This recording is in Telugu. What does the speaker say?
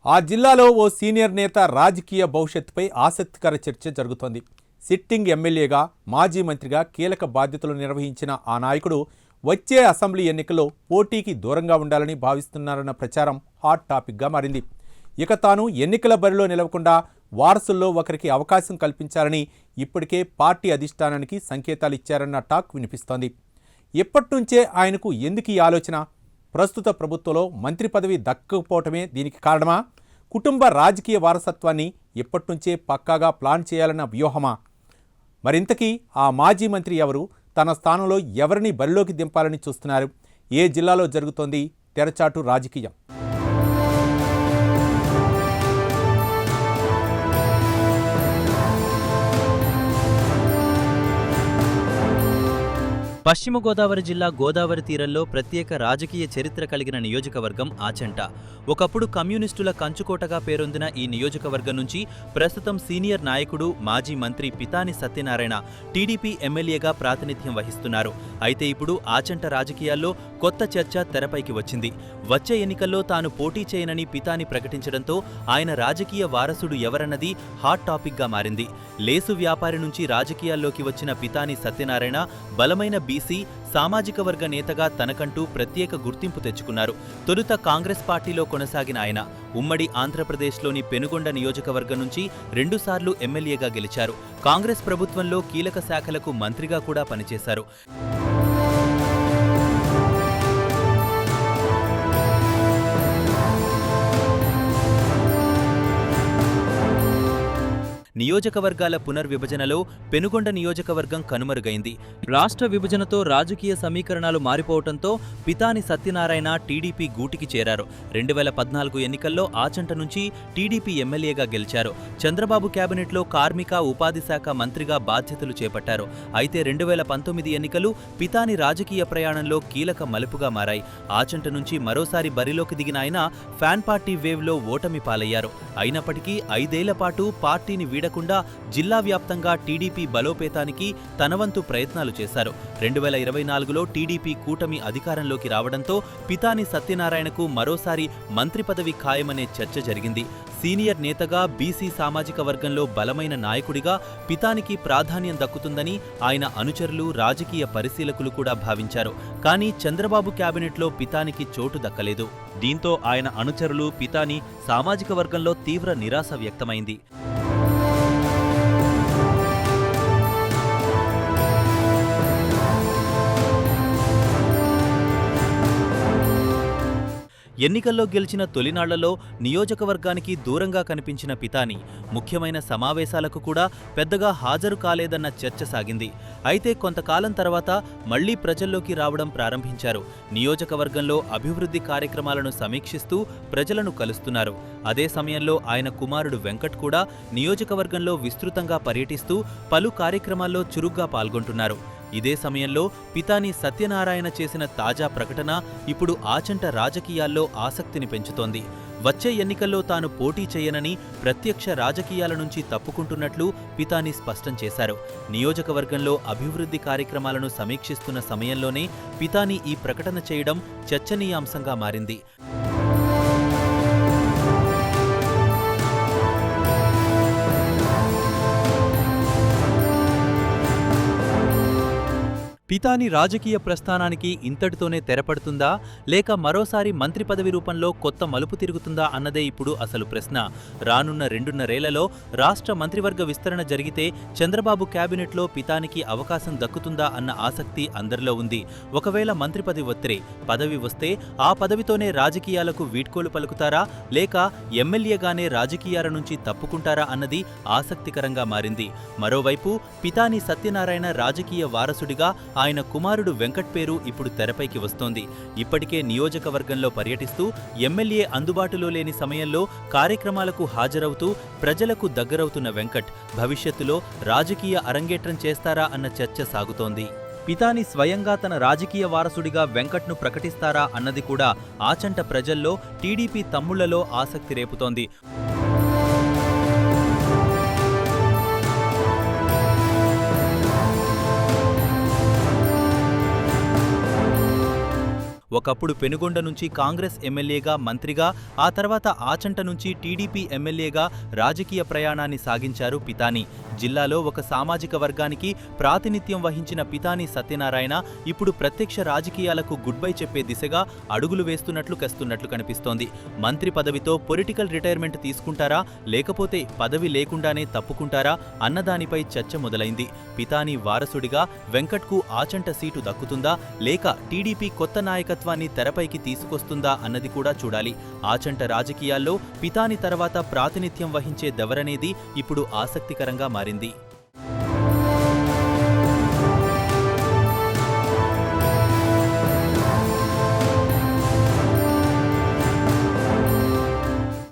ఆ జిల్లాలో ఓ సీనియర్ నేత రాజకీయ భవిష్యత్తుపై ఆసక్తికర చర్చ జరుగుతోంది. సిట్టింగ్ ఎమ్మెల్యేగా, మాజీ మంత్రిగా కీలక బాధ్యతలు నిర్వహించిన ఆ నాయకుడు వచ్చే అసెంబ్లీ ఎన్నికల్లో పోటీకి దూరంగా ఉండాలని భావిస్తున్నారన్న ప్రచారం హాట్ టాపిక్గా మారింది. ఇక తాను ఎన్నికల బరిలో నిలవకుండా వారసుల్లో ఒకరికి అవకాశం కల్పించాలని ఇప్పటికే పార్టీ అధిష్టానానికి సంకేతాలు ఇచ్చారన్న టాక్ వినిపిస్తోంది. ఇప్పటినుంచే ఆయనకు ఎందుకు ఈ ఆలోచన? ప్రస్తుత ప్రభుత్వంలో మంత్రి పదవి దక్కకపోవటమే దీనికి కారణమా? కుటుంబ రాజకీయ వారసత్వాన్ని ఇప్పటినుంచే పక్కాగా ప్లాన్ చేయాలన్న వ్యూహమా? మరింతకీ ఆ మాజీ మంత్రి ఎవరు? తన స్థానంలో ఎవరిని బరిలోకి దింపాలని చూస్తున్నారు? ఏ జిల్లాలో జరుగుతోంది తెరచాటు రాజకీయం? పశ్చిమ గోదావరి జిల్లా గోదావరి తీరంలో ప్రత్యేక రాజకీయ చరిత్ర కలిగిన నియోజకవర్గం ఆచంట. ఒకప్పుడు కమ్యూనిస్టుల కంచుకోటగా పేరొందిన ఈ నియోజకవర్గం నుంచి ప్రస్తుతం సీనియర్ నాయకుడు, మాజీ మంత్రి పితాని సత్యనారాయణ టీడీపీ ఎమ్మెల్యేగా ప్రాతినిధ్యం వహిస్తున్నారు. అయితే ఇప్పుడు ఆచంట రాజకీయాల్లో కొత్త చర్చ తెరపైకి వచ్చింది. వచ్చే ఎన్నికల్లో తాను పోటీ చేయనని పితాని ప్రకటించడంతో ఆయన రాజకీయ వారసుడు ఎవరన్నది హాట్ టాపిక్గా మారింది. లేసు వ్యాపారి నుంచి రాజకీయాల్లోకి వచ్చిన పితాని సత్యనారాయణ బలమైన బీసీ సామాజిక వర్గ నేతగా తనకంటూ ప్రత్యేక గుర్తింపు తెచ్చుకున్నారు. తొలుత కాంగ్రెస్ పార్టీలో కొనసాగిన ఆయన ఉమ్మడి ఆంధ్రప్రదేశ్లోని పెనుగొండ నియోజకవర్గం నుంచి 2 సార్లు ఎమ్మెల్యేగా గెలిచారు. కాంగ్రెస్ ప్రభుత్వంలో కీలక శాఖలకు మంత్రిగా కూడా పనిచేశారు. నియోజకవర్గాల పునర్విభజనలో పెనుగొండ నియోజకవర్గం కనుమరుగైంది. రాష్ట్ర విభజనతో రాజకీయ సమీకరణాలు మారిపోవడంతో పితాని సత్యనారాయణ టీడీపీ గూటికి చేరారు. 2014 ఎన్నికల్లో ఆచంట నుంచి టీడీపీ ఎమ్మెల్యేగా గెలిచారు. చంద్రబాబు కేబినెట్లో కార్మిక, ఉపాధి శాఖ మంత్రిగా బాధ్యతలు చేపట్టారు. అయితే 2019 ఎన్నికలు పితాని రాజకీయ ప్రయాణంలో కీలక మలుపుగా మారాయి. ఆచంట నుంచి మరోసారి బరిలోకి దిగిన ఆయన ఫ్యాన్ పార్టీ వేవ్లో ఓటమి పాలయ్యారు. అయినప్పటికీ 5 ఏళ్ల పాటు పార్టీని వీడకుండా జిల్లా వ్యాప్తంగా టీడీపీ బలోపేతానికి తనవంతు ప్రయత్నాలు చేశారు. 2024లో టీడీపీ కూటమి అధికారంలోకి రావడంతో పితాని సత్యనారాయణకు మరోసారి మంత్రి పదవి ఖాయమనే చర్చ జరిగింది. సీనియర్ నేతగా, బీసీ సామాజిక వర్గంలో బలమైన నాయకుడిగా పితానికి ప్రాధాన్యం దక్కుతుందని ఆయన అనుచరులు, రాజకీయ పరిశీలకులు కూడా భావించారు. కానీ చంద్రబాబు కేబినెట్లో పితానికి చోటు దక్కలేదు. దీంతో ఆయన అనుచరులు, పితాని సామాజిక వర్గంలో తీవ్ర నిరాశ వ్యక్తమైంది. ఎన్నికల్లో గెలిచిన తొలినాళ్లలో నియోజకవర్గానికి దూరంగా కనిపించిన పితాని ముఖ్యమైన సమావేశాలకు కూడా పెద్దగా హాజరు కాలేదన్న చర్చ సాగింది. అయితే కొంతకాలం తర్వాత మళ్లీ ప్రజల్లోకి రావడం ప్రారంభించారు. నియోజకవర్గంలో అభివృద్ధి కార్యక్రమాలను సమీక్షిస్తూ ప్రజలను కలుస్తున్నారు. అదే సమయంలో ఆయన కుమారుడు వెంకట్ కూడా నియోజకవర్గంలో విస్తృతంగా పర్యటిస్తూ పలు కార్యక్రమాల్లో చురుగ్గా పాల్గొంటున్నారు. ఇదే సమయంలో పితాని సత్యనారాయణ చేసిన తాజా ప్రకటన ఇప్పుడు ఆచంట రాజకీయాల్లో ఆసక్తిని పెంచుతోంది. వచ్చే ఎన్నికల్లో తాను పోటీ చేయనని, ప్రత్యక్ష రాజకీయాల నుంచి తప్పుకుంటున్నట్లు పితాని స్పష్టం చేశారు. నియోజకవర్గంలో అభివృద్ధి కార్యక్రమాలను సమీక్షిస్తున్న సమయంలోనే పితాని ఈ ప్రకటన చేయడం చర్చనీయాంశంగా మారింది. పితాని రాజకీయ ప్రస్థానానికి ఇంతటితోనే తెరపడుతుందా, లేక మరోసారి మంత్రి పదవి రూపంలో కొత్త మలుపు తిరుగుతుందా అన్నదే ఇప్పుడు అసలు ప్రశ్న. రానున్న 2.5 ఏళ్లలో రాష్ట్ర మంత్రివర్గ విస్తరణ జరిగితే చంద్రబాబు కేబినెట్లో పితానికి అవకాశం దక్కుతుందా అన్న ఆసక్తి అందరిలో ఉంది. ఒకవేళ మంత్రి పదవి వస్తే ఆ పదవితోనే రాజకీయాలకు వీడ్కోలు పలుకుతారా, లేక ఎమ్మెల్యేగానే రాజకీయాల నుంచి తప్పుకుంటారా అన్నది ఆసక్తికరంగా మారింది. మరోవైపు పితాని సత్యనారాయణ రాజకీయ వారసుడిగా ఆయన కుమారుడు వెంకట్ పేరు ఇప్పుడు తెరపైకి వస్తోంది. ఇప్పటికే నియోజకవర్గంలో పర్యటిస్తూ ఎమ్మెల్యే అందుబాటులో లేని సమయంలో కార్యక్రమాలకు హాజరవుతూ ప్రజలకు దగ్గరవుతున్న వెంకట్ భవిష్యత్తులో రాజకీయ అరంగేట్రం చేస్తారా అన్న చర్చ సాగుతోంది. పితాని స్వయంగా తన రాజకీయ వారసుడిగా వెంకట్ను ప్రకటిస్తారా అన్నది కూడా ఆచంట ప్రజల్లో, టీడీపీ తమ్ముళ్లలో ఆసక్తి రేపుతోంది. ఒకప్పుడు పెనుగొండ నుంచి కాంగ్రెస్ ఎమ్మెల్యేగా మంత్రిగా, ఆ తర్వాత ఆచంట నుంచి టీడీపీ ఎమ్మెల్యేగా రాజకీయ ప్రయాణాన్ని సాగించారు పితాని. జిల్లాలో ఒక సామాజిక వర్గానికి ప్రాతినిధ్యం వహించిన పితాని సత్యనారాయణ ఇప్పుడు ప్రత్యక్ష రాజకీయాలకు గుడ్ బై చెప్పే దిశగా అడుగులు వేస్తున్నట్లు కనిపిస్తోంది. మంత్రి పదవితో పొలిటికల్ రిటైర్మెంట్ తీసుకుంటారా, లేకపోతే పదవి లేకుండానే తప్పుకుంటారా అన్నదానిపై చర్చ మొదలైంది. పితాని వారసుడిగా వెంకట్కు ఆచంట సీటు దక్కుతుందా, లేక టీడీపీ కొత్త నాయకత్వాన్ని తెరపైకి తీసుకొస్తుందా అన్నది కూడా చూడాలి. ఆచంట రాజకీయాల్లో పితాని తర్వాత ప్రాతినిధ్యం వహించే దెవరనేది ఇప్పుడు ఆసక్తికరంగా మారింది.